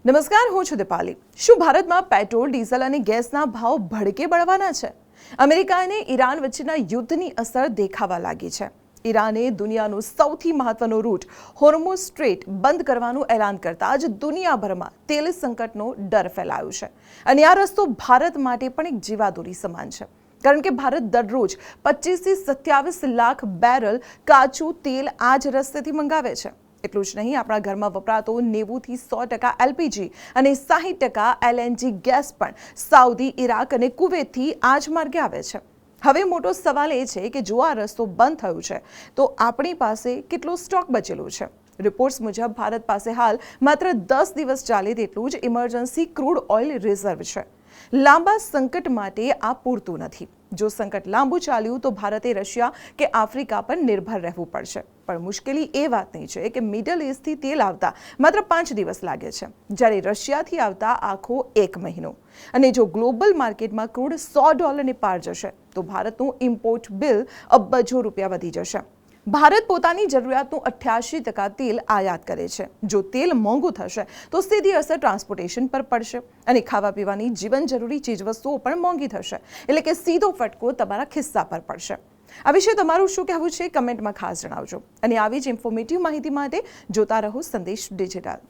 નમસ્કાર, હું છું દીપાલી। શું ભારતમાં પેટ્રોલ, ડીઝલ અને ગેસના ભાવ ભડકે બળવાના છે? અમેરિકા અને ઈરાન વચ્ચેના યુદ્ધની અસર દેખાવા લાગી છે। ઈરાને દુનિયાનો સૌથી મહત્વનો રૂટ હોર્મુઝ સ્ટ્રેટ બંધ કરવાનું એલાન કરતા જ દુનિયાભરમાં તેલ સંકટનો ડર ફેલાયો છે અને આ રસ્તો ભારત માટે પણ એક જીવાદોરી સમાન છે, કારણ કે ભારત દરરોજ 25 થી 27 લાખ બેરલ કાચું તેલ આ જ રસ્તેથી મંગાવે છે। એટલું જ નહીં, આપણા ઘરમાં વપરાતો 90 થી 100% એલપીજી અને 60% એલએનજી ગેસ પણ સાઉદી, ઇરાક અને કુવૈતથી આ જ માર્ગે આવે છે। હવે મોટો સવાલ એ છે કે જો આ રસ્તો બંધ થયો છે તો આપણી પાસે કેટલો સ્ટોક બચેલો છે? રિપોર્ટ્સ મુજબ ભારત પાસે હાલ માત્ર 10 દિવસ ચાલે તેટલું જ ઇમરજન્સી ક્રૂડ ઓઇલ રિઝર્વ છે। લાંબા સંકટ માટે આ પૂરતું નથી। જો સંકટ લાંબુ ચાલ્યું તો ભારતે રશિયા કે આફ્રિકા પર નિર્ભર રહેવું પડશે। પણ મુશ્કેલી એ વાતની છે કે મિડલ ઇસ્ટથી તેલ આવતા માત્ર 5 દિવસ લાગે છે, જ્યારે રશિયાથી આવતા આખો 1 મહિનો। અને જો ગ્લોબલ માર્કેટમાં ક્રૂડ $100 પાર જશે તો ભારતનું ઇમ્પોર્ટ બિલ અબજો રૂપિયા વધી જશે। ભારત પોતાની જરૂરિયાતનું 88% તેલ આયાત કરે છે। જો તેલ મોંઘું થશે તો સીધી અસર ટ્રાન્સપોર્ટેશન પર પડશે અને ખાવા પીવાની જીવન જરૂરી ચીજવસ્તુઓ પણ મોંઘી થશે, એટલે કે સીધો ફટકો તમારા ખિસ્સા પર પડશે। આ વિશે તમારું શું કહેવું છે? કમેન્ટમાં ખાસ જણાવજો અને આવી જ ઇન્ફોર્મેટિવ માહિતી માટે જોતા રહો સંદેશ ડિજિટલ।